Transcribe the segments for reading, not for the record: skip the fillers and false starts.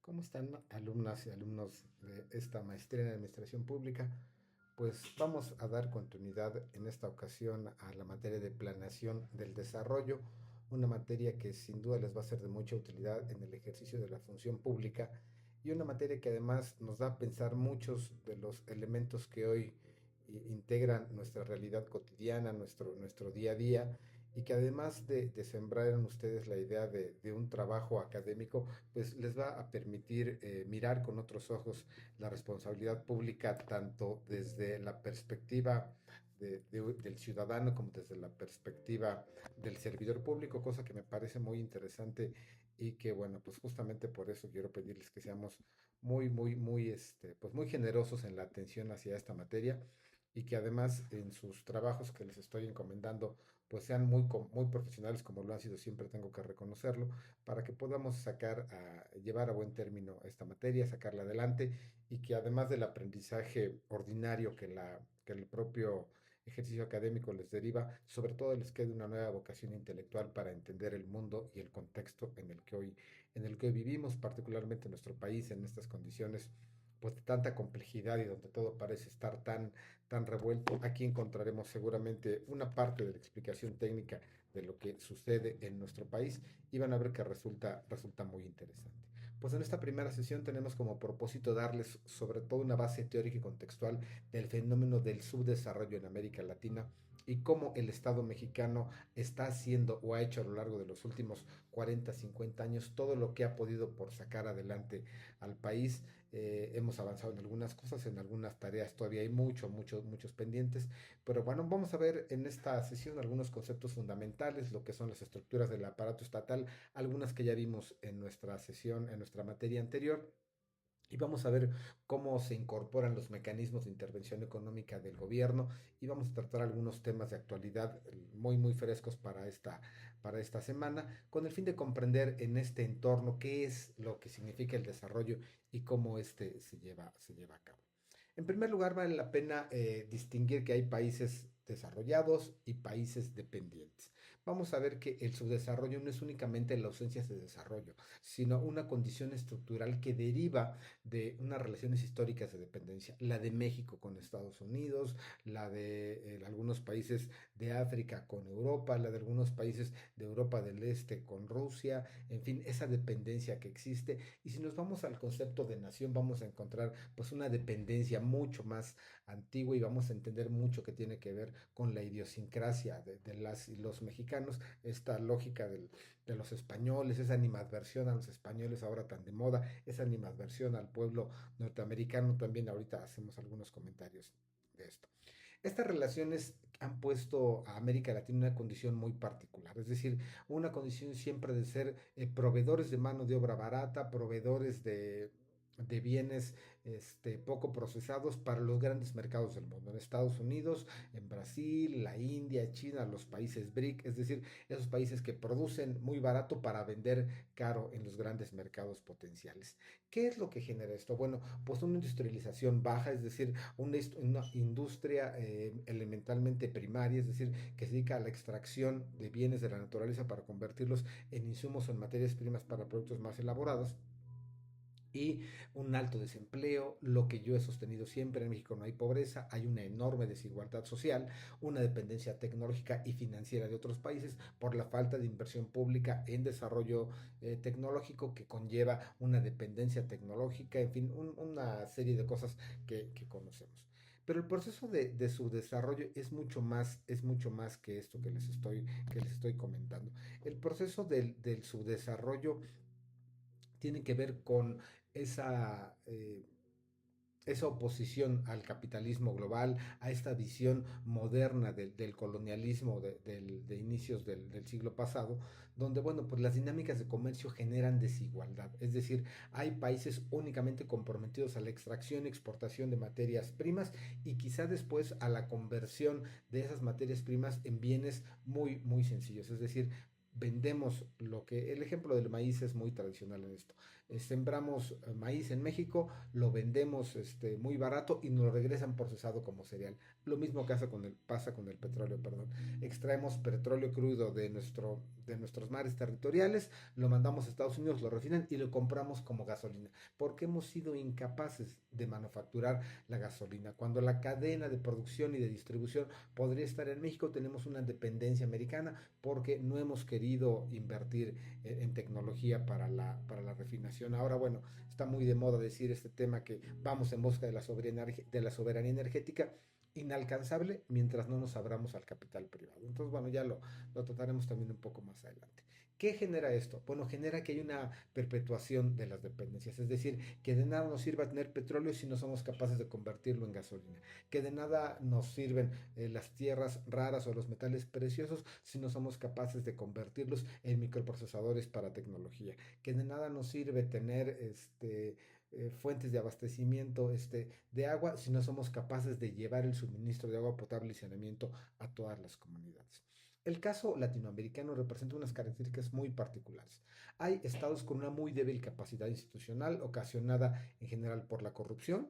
¿Cómo están alumnas y alumnos de esta maestría en Administración Pública? Pues vamos a dar continuidad en esta ocasión a la materia de planeación del desarrollo, una materia que sin duda les va a ser de mucha utilidad en el ejercicio de la función pública y una materia que además nos da a pensar muchos de los elementos que hoy integran nuestra realidad cotidiana, nuestro día a día, y que además de sembrar en ustedes la idea de un trabajo académico, pues les va a permitir mirar con otros ojos la responsabilidad pública, tanto desde la perspectiva del ciudadano como desde la perspectiva del servidor público, cosa que me parece muy interesante y que bueno, pues justamente por eso quiero pedirles que seamos pues muy generosos en la atención hacia esta materia y que además en sus trabajos que les estoy encomendando pues sean muy profesionales como lo han sido siempre, tengo que reconocerlo, para que podamos llevar a buen término esta materia, sacarla adelante y que además del aprendizaje ordinario que el propio ejercicio académico les deriva, sobre todo les quede una nueva vocación intelectual para entender el mundo y el contexto en el que hoy vivimos, particularmente en nuestro país, en estas condiciones pues de tanta complejidad y donde todo parece estar tan revuelto. Aquí encontraremos seguramente una parte de la explicación técnica de lo que sucede en nuestro país y van a ver que resulta muy interesante. Pues en esta primera sesión tenemos como propósito darles sobre todo una base teórica y contextual del fenómeno del subdesarrollo en América Latina y cómo el Estado mexicano está haciendo o ha hecho a lo largo de los últimos 40, 50 años todo lo que ha podido por sacar adelante al país. Hemos avanzado en algunas cosas, en algunas tareas todavía hay muchos pendientes, pero bueno, vamos a ver en esta sesión algunos conceptos fundamentales, lo que son las estructuras del aparato estatal, algunas que ya vimos en nuestra sesión, en nuestra materia anterior. Y vamos a ver cómo se incorporan los mecanismos de intervención económica del gobierno y vamos a tratar algunos temas de actualidad muy frescos para esta semana, con el fin de comprender en este entorno qué es lo que significa el desarrollo y cómo este se lleva a cabo. En primer lugar, vale la pena distinguir que hay países desarrollados y países dependientes. Vamos a ver que el subdesarrollo no es únicamente la ausencia de desarrollo, sino una condición estructural que deriva de unas relaciones históricas de dependencia, la de México con Estados Unidos, la de algunos países de África con Europa, la de algunos países de Europa del Este con Rusia, en fin, esa dependencia que existe. Y si nos vamos al concepto de nación, vamos a encontrar pues una dependencia mucho más antigua y vamos a entender mucho que tiene que ver con la idiosincrasia de las y los mexicanos, esta lógica de los españoles, esa animadversión a los españoles ahora tan de moda, esa animadversión al pueblo norteamericano, también ahorita hacemos algunos comentarios de esto. Estas relaciones han puesto a América Latina en una condición muy particular, es decir, una condición siempre de ser proveedores de mano de obra barata, proveedores de bienes poco procesados para los grandes mercados del mundo, en Estados Unidos, en Brasil, la India, China, los países BRIC, es decir, esos países que producen muy barato para vender caro en los grandes mercados potenciales. ¿Qué es lo que genera esto? Bueno, pues una industrialización baja, es decir, una industria elementalmente primaria, es decir, que se dedica a la extracción de bienes de la naturaleza para convertirlos en insumos o en materias primas para productos más elaborados y un alto desempleo, lo que yo he sostenido siempre, en México no hay pobreza, hay una enorme desigualdad social, una dependencia tecnológica y financiera de otros países por la falta de inversión pública en desarrollo tecnológico que conlleva una dependencia tecnológica, en fin, una serie de cosas que conocemos. Pero el proceso de su desarrollo es mucho más que esto que les estoy comentando. El proceso del subdesarrollo tiene que ver con esa, eh, esa oposición al capitalismo global, a esta visión moderna del colonialismo de inicios del siglo pasado, donde, bueno, pues las dinámicas de comercio generan desigualdad. Es decir, hay países únicamente comprometidos a la extracción y exportación de materias primas y quizá después a la conversión de esas materias primas en bienes muy sencillos. Es decir, vendemos lo que el ejemplo del maíz es muy tradicional en esto. Sembramos maíz en México, lo vendemos muy barato y nos lo regresan procesado como cereal. Lo mismo pasa con el petróleo, perdón. Extraemos petróleo crudo de nuestros mares territoriales, lo mandamos a Estados Unidos, lo refinan y lo compramos como gasolina. Porque hemos sido incapaces de manufacturar la gasolina. Cuando la cadena de producción y de distribución podría estar en México, tenemos una dependencia americana porque no hemos querido invertir en tecnología para la refinación. Ahora, bueno, está muy de moda decir este tema que vamos en busca de la soberanía energética inalcanzable mientras no nos abramos al capital privado. Entonces, bueno, lo trataremos también un poco más adelante. ¿Qué genera esto? Bueno, genera que hay una perpetuación de las dependencias, es decir, que de nada nos sirva tener petróleo si no somos capaces de convertirlo en gasolina, que de nada nos sirven las tierras raras o los metales preciosos si no somos capaces de convertirlos en microprocesadores para tecnología, que de nada nos sirve tener fuentes de abastecimiento de agua si no somos capaces de llevar el suministro de agua potable y saneamiento a todas las comunidades. El caso latinoamericano representa unas características muy particulares. Hay estados con una muy débil capacidad institucional ocasionada en general por la corrupción,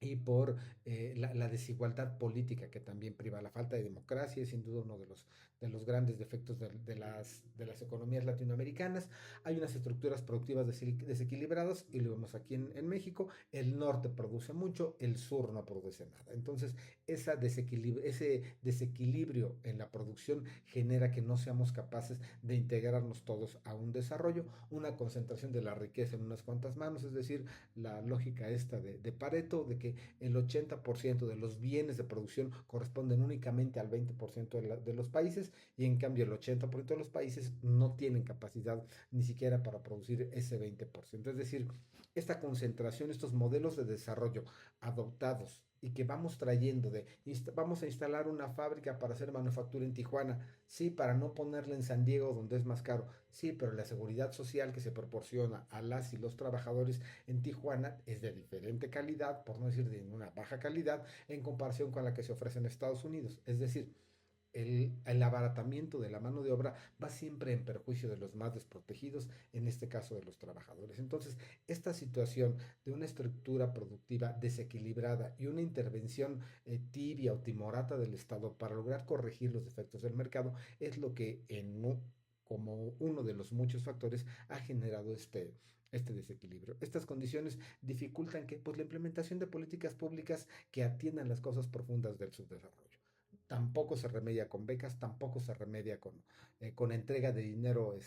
y por la desigualdad política que también priva. La falta de democracia es sin duda uno de los grandes defectos de las economías latinoamericanas. Hay unas estructuras productivas desequilibradas y lo vemos aquí en México. El norte produce mucho, el sur no produce nada. Entonces, ese desequilibrio en la producción genera que no seamos capaces de integrarnos todos a un desarrollo, una concentración de la riqueza en unas cuantas manos, es decir, la lógica esta de Pareto, de que el 80% de los bienes de producción corresponden únicamente al 20% de los países y en cambio el 80% de los países no tienen capacidad ni siquiera para producir ese 20%. Es decir, esta concentración, estos modelos de desarrollo adoptados y que vamos trayendo vamos a instalar una fábrica para hacer manufactura en Tijuana, sí, para no ponerla en San Diego donde es más caro, sí, pero la seguridad social que se proporciona a las y los trabajadores en Tijuana es de diferente calidad, por no decir de una baja calidad, en comparación con la que se ofrece en Estados Unidos. Es decir, el abaratamiento de la mano de obra va siempre en perjuicio de los más desprotegidos, en este caso de los trabajadores. Entonces, esta situación de una estructura productiva desequilibrada y una intervención tibia o timorata del Estado para lograr corregir los defectos del mercado es lo que como uno de los muchos factores ha generado este desequilibrio. Estas condiciones dificultan que pues, la implementación de políticas públicas que atiendan las causas profundas del subdesarrollo. Tampoco se remedia con becas, tampoco se remedia con entrega de dinero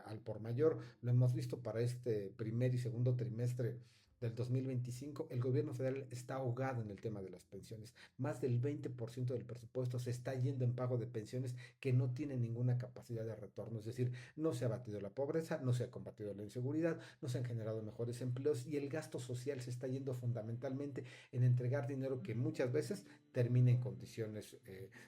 al por mayor. Lo hemos visto para este primer y segundo trimestre del 2025. El gobierno federal está ahogado en el tema de las pensiones. Más del 20% del presupuesto se está yendo en pago de pensiones que no tienen ninguna capacidad de retorno. Es decir, no se ha batido la pobreza, no se ha combatido la inseguridad, no se han generado mejores empleos y el gasto social se está yendo fundamentalmente en entregar dinero que muchas veces termina en condiciones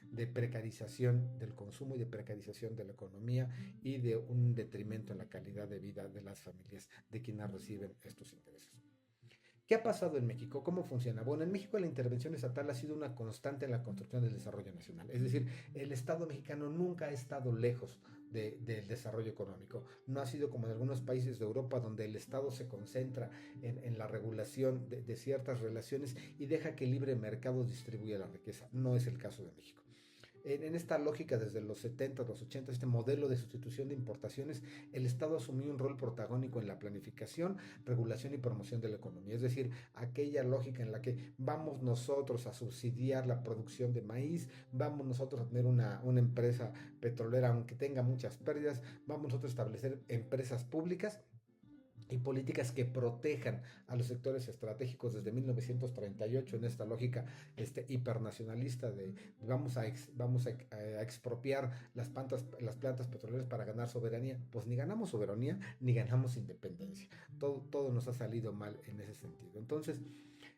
de precarización del consumo y de precarización de la economía y de un detrimento en la calidad de vida de las familias de quienes reciben estos ingresos. ¿Qué ha pasado en México? ¿Cómo funciona? Bueno, en México la intervención estatal ha sido una constante en la construcción del desarrollo nacional. Es decir, el Estado mexicano nunca ha estado lejos del desarrollo económico. No ha sido como en algunos países de Europa donde el Estado se concentra la regulación de ciertas relaciones y deja que el libre mercado distribuya la riqueza. No es el caso de México. En esta lógica, desde los 70, los 80, este modelo de sustitución de importaciones, el Estado asumió un rol protagónico en la planificación, regulación y promoción de la economía. Es decir, aquella lógica en la que vamos nosotros a subsidiar la producción de maíz, vamos nosotros a tener una empresa petrolera, aunque tenga muchas pérdidas, vamos nosotros a establecer empresas públicas y políticas que protejan a los sectores estratégicos desde 1938 en esta lógica hipernacionalista de vamos a expropiar las plantas petroleras para ganar soberanía. Pues ni ganamos soberanía ni ganamos independencia. Todo nos ha salido mal en ese sentido. Entonces,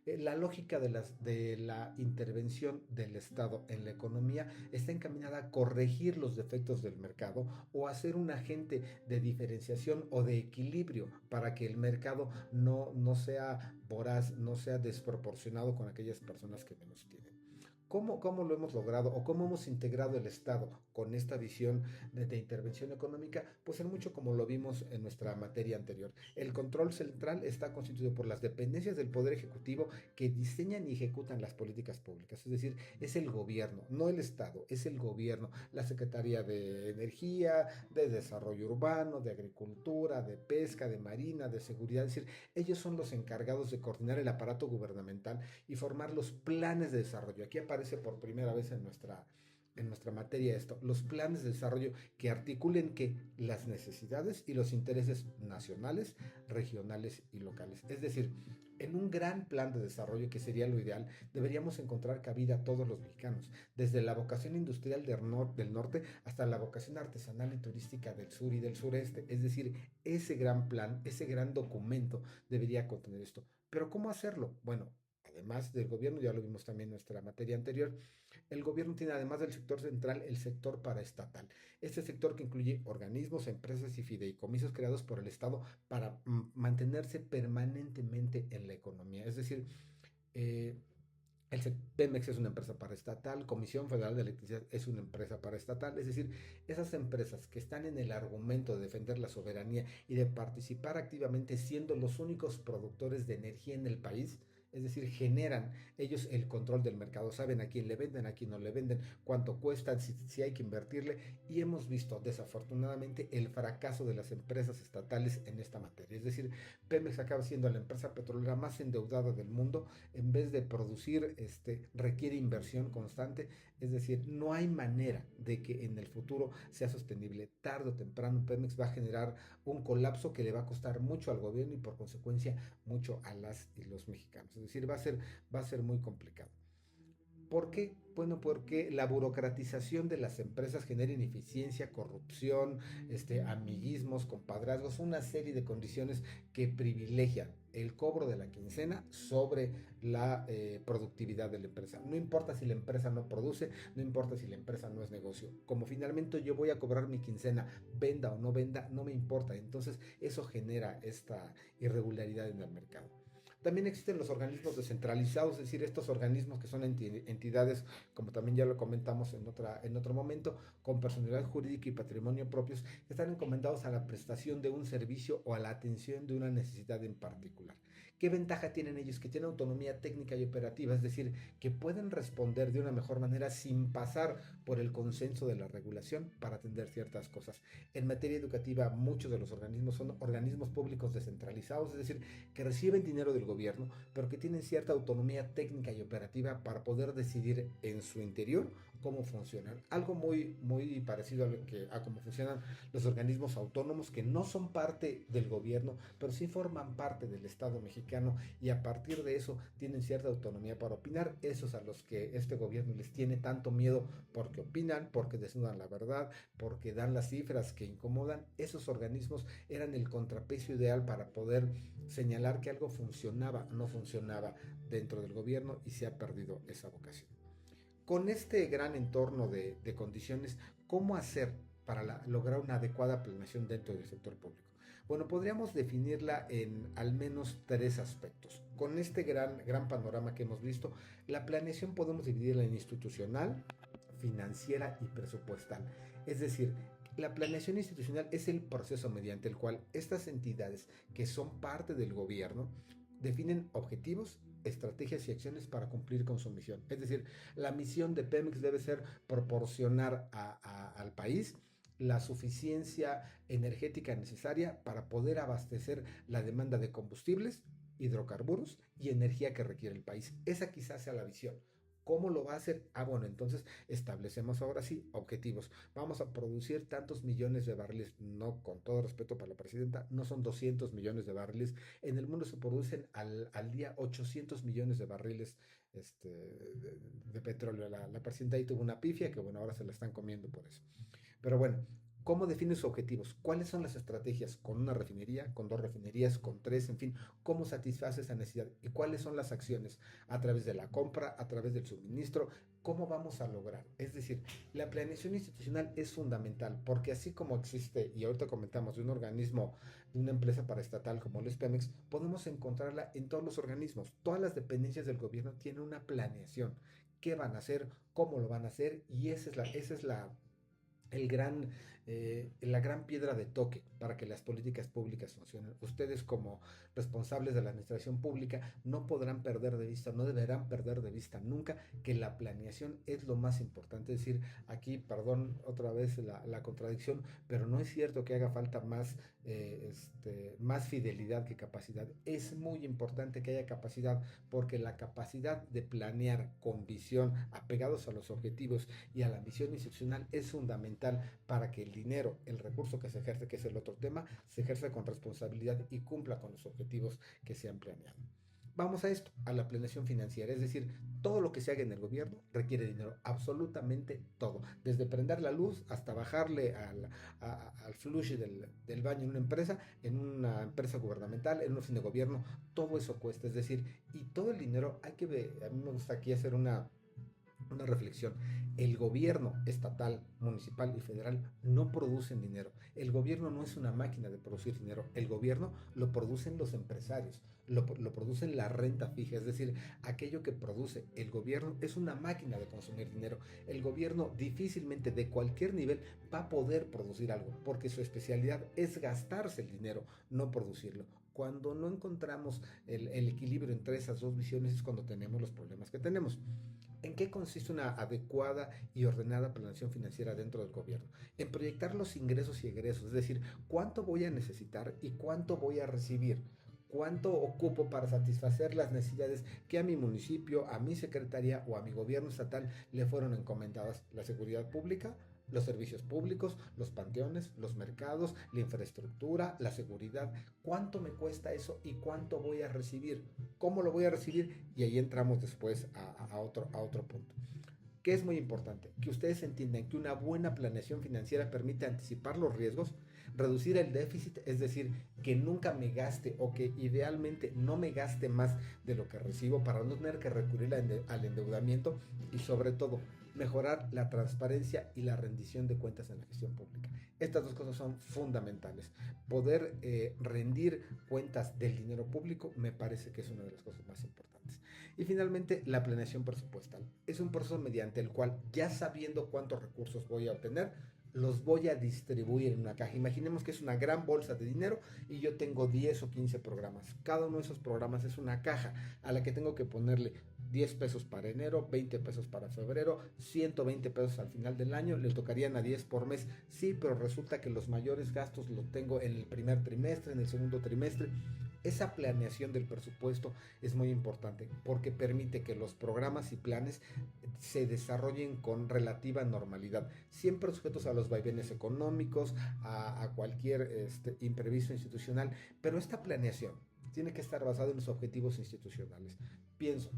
la lógica de la intervención del Estado en la economía está encaminada a corregir los defectos del mercado o a ser un agente de diferenciación o de equilibrio para que el mercado no sea voraz, no sea desproporcionado con aquellas personas que menos tienen. ¿Cómo lo hemos logrado o cómo hemos integrado el Estado con esta visión de intervención económica, pues en mucho como lo vimos en nuestra materia anterior. El control central está constituido por las dependencias del Poder Ejecutivo que diseñan y ejecutan las políticas públicas, es decir, es el gobierno, no el Estado, es el gobierno, la Secretaría de Energía, de Desarrollo Urbano, de Agricultura, de Pesca, de Marina, de Seguridad, es decir, ellos son los encargados de coordinar el aparato gubernamental y formar los planes de desarrollo. Aquí aparece por primera vez en nuestra materia esto, los planes de desarrollo que articulen que las necesidades y los intereses nacionales, regionales y locales. Es decir, en un gran plan de desarrollo que sería lo ideal, deberíamos encontrar cabida a todos los mexicanos, desde la vocación industrial del norte hasta la vocación artesanal y turística del sur y del sureste. Es decir, ese gran plan, ese gran documento debería contener esto. Pero ¿cómo hacerlo? Bueno, además del gobierno, ya lo vimos también en nuestra materia anterior, el gobierno tiene, además del sector central, el sector paraestatal. Este sector que incluye organismos, empresas y fideicomisos creados por el Estado para mantenerse permanentemente en la economía. Es decir, eh, Pemex es una empresa paraestatal, Comisión Federal de Electricidad es una empresa paraestatal, es decir, esas empresas que están en el argumento de defender la soberanía y de participar activamente siendo los únicos productores de energía en el país, es decir, generan ellos el control del mercado, saben a quién le venden, a quién no le venden, cuánto cuesta, si hay que invertirle, y hemos visto desafortunadamente el fracaso de las empresas estatales en esta materia. Es decir, Pemex acaba siendo la empresa petrolera más endeudada del mundo, en vez de producir, requiere inversión constante, es decir, no hay manera de que en el futuro sea sostenible. Tarde o temprano Pemex va a generar un colapso que le va a costar mucho al gobierno y por consecuencia mucho a las y los mexicanos. Es decir, va a ser muy complicado. ¿Por qué? Bueno, porque la burocratización de las empresas genera ineficiencia, corrupción, amiguismos, compadrazgos, una serie de condiciones que privilegian el cobro de la quincena sobre la productividad de la empresa. No importa si la empresa no produce, no importa si la empresa no es negocio. Como finalmente yo voy a cobrar mi quincena, venda o no venda, no me importa. Entonces eso genera esta irregularidad en el mercado. También existen los organismos descentralizados, es decir, estos organismos que son entidades, como también ya lo comentamos en otro momento, con personalidad jurídica y patrimonio propios, que están encomendados a la prestación de un servicio o a la atención de una necesidad en particular. ¿Qué ventaja tienen ellos? Que tienen autonomía técnica y operativa, es decir, que pueden responder de una mejor manera sin pasar por el consenso de la regulación para atender ciertas cosas. En materia educativa, muchos de los organismos son organismos públicos descentralizados, es decir, que reciben dinero del gobierno, pero que tienen cierta autonomía técnica y operativa para poder decidir en su interior cómo funcionan. Algo muy parecido a cómo funcionan los organismos autónomos que no son parte del gobierno, pero sí forman parte del Estado mexicano y a partir de eso tienen cierta autonomía para opinar. Esos a los que este gobierno les tiene tanto miedo porque opinan, porque desnudan la verdad, porque dan las cifras que incomodan, esos organismos eran el contrapeso ideal para poder señalar que algo funcionaba, no funcionaba dentro del gobierno y se ha perdido esa vocación. Con este gran entorno de condiciones, ¿cómo hacer para lograr una adecuada planeación dentro del sector público? Bueno, podríamos definirla en al menos tres aspectos. Con este gran panorama que hemos visto, la planeación podemos dividirla en institucional, financiera y presupuestal. Es decir, la planeación institucional es el proceso mediante el cual estas entidades que son parte del gobierno definen objetivos, estrategias y acciones para cumplir con su misión. Es decir, la misión de Pemex debe ser proporcionar al país la suficiencia energética necesaria para poder abastecer la demanda de combustibles, hidrocarburos y energía que requiere el país. Esa quizás sea la visión. ¿Cómo lo va a hacer? Bueno, entonces establecemos ahora sí objetivos. Vamos a producir tantos millones de barriles, no con todo respeto para la presidenta, no son 200 millones de barriles. En el mundo se producen al día 800 millones de barriles de petróleo. La presidenta ahí tuvo una pifia que bueno, ahora se la están comiendo por eso. Pero bueno, ¿cómo define sus objetivos? ¿Cuáles son las estrategias? ¿Con una refinería? ¿Con dos refinerías? ¿Con tres? En fin, ¿cómo satisface esa necesidad? ¿Y cuáles son las acciones? A través de la compra, a través del suministro. ¿Cómo vamos a lograr? Es decir, la planeación institucional es fundamental porque así como existe, y ahorita comentamos, de un organismo, de una empresa paraestatal como el Pemex, podemos encontrarla en todos los organismos. Todas las dependencias del gobierno tienen una planeación. ¿Qué van a hacer? ¿Cómo lo van a hacer? Y esa es la el gran, la gran piedra de toque para que las políticas públicas funcionen. Ustedes como responsables de la administración pública no podrán perder de vista, no deberán perder de vista nunca que la planeación es lo más importante. Es decir, aquí, perdón otra vez la contradicción, pero no es cierto que haga falta más fidelidad que capacidad. Es muy importante que haya capacidad porque la capacidad de planear con visión, apegados a los objetivos y a la misión institucional es fundamental para que el dinero, el recurso que se ejerce, que es el otro tema, se ejerza con responsabilidad y cumpla con los objetivos que se han planeado. Vamos a esto, a la planeación financiera, es decir, todo lo que se haga en el gobierno requiere dinero, absolutamente todo, desde prender la luz hasta bajarle al flush del baño en una empresa gubernamental, en un fin de gobierno, todo eso cuesta, es decir, y todo el dinero hay que ver, a mí me gusta aquí hacer una reflexión. El gobierno estatal, municipal y federal no producen dinero. El gobierno no es una máquina de producir dinero. El gobierno lo producen los empresarios, lo producen la renta fija, es decir, aquello que produce el gobierno es una máquina de consumir dinero. El gobierno difícilmente de cualquier nivel va a poder producir algo, porque su especialidad es gastarse el dinero, no producirlo. Cuando no encontramos el equilibrio entre esas dos visiones es cuando tenemos los problemas que tenemos. ¿En qué consiste una adecuada y ordenada planeación financiera dentro del gobierno? En proyectar los ingresos y egresos, es decir, cuánto voy a necesitar y cuánto voy a recibir, cuánto ocupo para satisfacer las necesidades que a mi municipio, a mi secretaría o a mi gobierno estatal le fueron encomendadas. La seguridad pública, los servicios públicos, los panteones, los mercados, la infraestructura, la seguridad. ¿Cuánto me cuesta eso y cuánto voy a recibir? ¿Cómo lo voy a recibir? Y ahí entramos después a otro punto. ¿Qué es muy importante? Que ustedes entiendan que una buena planeación financiera permite anticipar los riesgos, reducir el déficit, es decir, que nunca me gaste o que idealmente no me gaste más de lo que recibo para no tener que recurrir al endeudamiento y sobre todo mejorar la transparencia y la rendición de cuentas en la gestión pública. Estas dos cosas son fundamentales. Poder rendir cuentas del dinero público me parece que es una de las cosas más importantes. Y finalmente, la planeación presupuestal. Es un proceso mediante el cual, ya sabiendo cuántos recursos voy a obtener, los voy a distribuir en una caja. Imaginemos que es una gran bolsa de dinero y yo tengo 10 o 15 programas. Cada uno de esos programas es una caja a la que tengo que ponerle 10 pesos para enero, 20 pesos para febrero, 120 pesos al final del año, le tocarían a 10 por mes. Sí, pero resulta que los mayores gastos los tengo en el primer trimestre, en el segundo trimestre. Esa planeación del presupuesto es muy importante porque permite que los programas y planes se desarrollen con relativa normalidad, siempre sujetos a los vaivenes económicos, a cualquier imprevisto institucional, pero esta planeación tiene que estar basada en los objetivos institucionales. Pienso,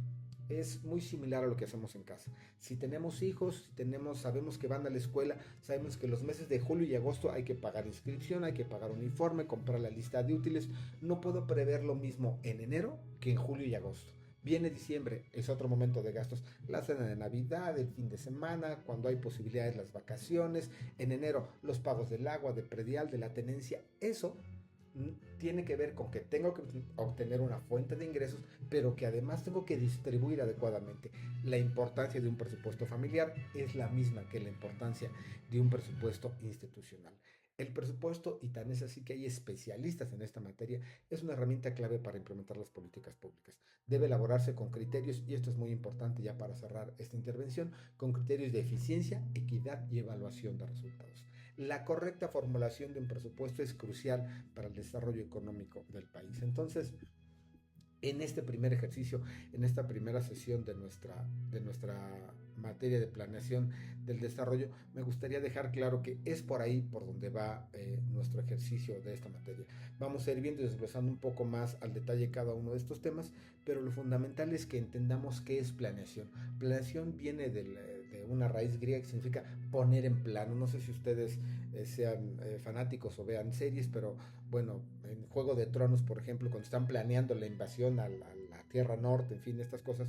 es muy similar a lo que hacemos en casa. Si tenemos hijos, sabemos que van a la escuela, sabemos que los meses de julio y agosto hay que pagar inscripción, hay que pagar uniforme, comprar la lista de útiles. No puedo prever lo mismo en enero que en julio y agosto. Viene diciembre, es otro momento de gastos. La cena de Navidad, el fin de semana, cuando hay posibilidades, las vacaciones. En enero, los pagos del agua, de predial, de la tenencia. Eso tiene que ver con que tengo que obtener una fuente de ingresos, pero que además tengo que distribuir adecuadamente. La importancia de un presupuesto familiar es la misma que la importancia de un presupuesto institucional. El presupuesto, y tan es así que hay especialistas en esta materia, es una herramienta clave para implementar las políticas públicas. Debe elaborarse con criterios, y esto es muy importante ya para cerrar esta intervención, con criterios de eficiencia, equidad y evaluación de resultados. La correcta formulación de un presupuesto es crucial para el desarrollo económico del país. Entonces, en este primer ejercicio, en esta primera sesión de nuestra materia de planeación del desarrollo, me gustaría dejar claro que es por ahí por donde va nuestro ejercicio de esta materia. Vamos a ir viendo y desglosando un poco más al detalle cada uno de estos temas, pero lo fundamental es que entendamos qué es planeación. Planeación viene de una raíz griega que significa poner en plano. No sé si ustedes sean fanáticos o vean series, pero bueno, en Juego de Tronos, por ejemplo, cuando están planeando la invasión a la Tierra Norte, en fin, estas cosas,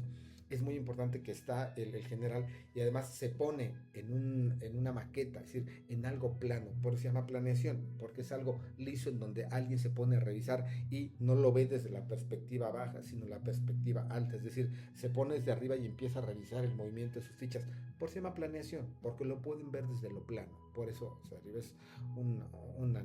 es muy importante que está el general y además se pone en una maqueta, es decir, en algo plano, por eso se llama planeación, porque es algo liso en donde alguien se pone a revisar y no lo ve desde la perspectiva baja, sino la perspectiva alta, es decir, se pone desde arriba y empieza a revisar el movimiento de sus fichas. Por se llama planeación, porque lo pueden ver desde lo plano. Por eso, o sea, es una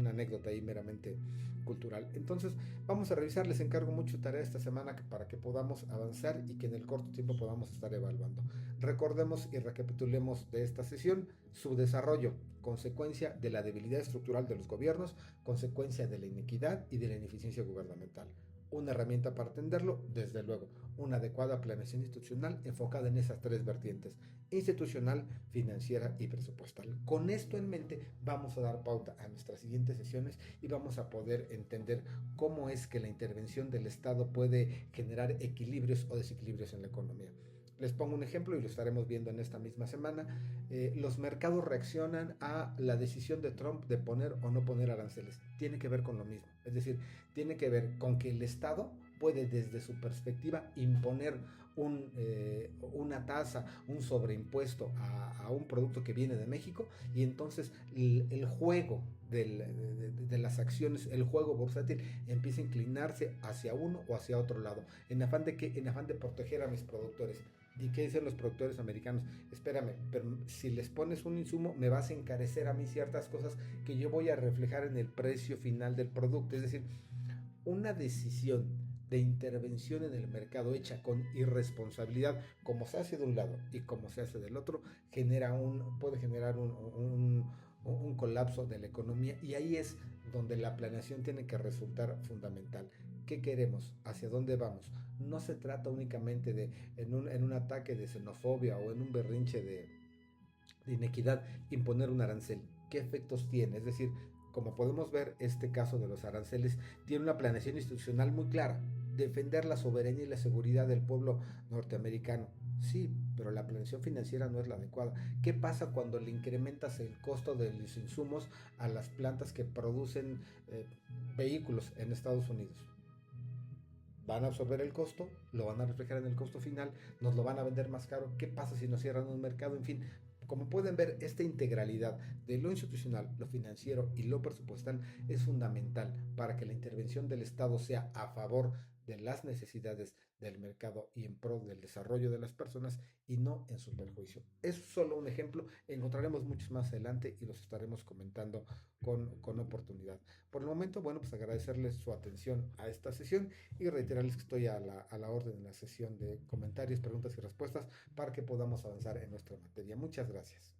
anécdota ahí meramente cultural. Entonces, vamos a revisar, les encargo mucho tarea esta semana para que podamos avanzar y que en el corto tiempo podamos estar evaluando. Recordemos y recapitulemos de esta sesión: su desarrollo, consecuencia de la debilidad estructural de los gobiernos, consecuencia de la inequidad y de la ineficiencia gubernamental. Una herramienta para atenderlo, desde luego, una adecuada planeación institucional enfocada en esas tres vertientes: institucional, financiera y presupuestal. Con esto en mente vamos a dar pauta a nuestras siguientes sesiones y vamos a poder entender cómo es que la intervención del Estado puede generar equilibrios o desequilibrios en la economía. Les pongo un ejemplo y lo estaremos viendo en esta misma semana. Los mercados reaccionan a la decisión de Trump de poner o no poner aranceles. Tiene que ver con lo mismo. Es decir, tiene que ver con que el Estado puede desde su perspectiva imponer una tasa, un sobreimpuesto a un producto que viene de México, y entonces el juego de las acciones, el juego bursátil empieza a inclinarse hacia uno o hacia otro lado, en afán de proteger a mis productores. ¿Y qué dicen los productores americanos? Espérame, pero si les pones un insumo, me vas a encarecer a mí ciertas cosas que yo voy a reflejar en el precio final del producto. Es decir, una decisión de intervención en el mercado hecha con irresponsabilidad, como se hace de un lado y como se hace del otro, puede generar un colapso de la economía, y ahí es donde la planeación tiene que resultar fundamental. ¿Qué queremos? ¿Hacia dónde vamos? No se trata únicamente de, en un ataque de xenofobia o en un berrinche de inequidad, imponer un arancel. ¿Qué efectos tiene? Es decir, como podemos ver, este caso de los aranceles tiene una planeación institucional muy clara: defender la soberanía y la seguridad del pueblo norteamericano. Sí, pero la planeación financiera no es la adecuada. ¿Qué pasa cuando le incrementas el costo de los insumos a las plantas que producen vehículos en Estados Unidos? Van a absorber el costo, lo van a reflejar en el costo final, nos lo van a vender más caro. ¿Qué pasa si nos cierran un mercado? En fin, como pueden ver, esta integralidad de lo institucional, lo financiero y lo presupuestal es fundamental para que la intervención del Estado sea a favor de las necesidades del mercado y en pro del desarrollo de las personas, y no en su perjuicio. Es solo un ejemplo, encontraremos muchos más adelante y los estaremos comentando con oportunidad. Por el momento, bueno, pues agradecerles su atención a esta sesión y reiterarles que estoy a la orden en la sesión de comentarios, preguntas y respuestas para que podamos avanzar en nuestra materia. Muchas gracias.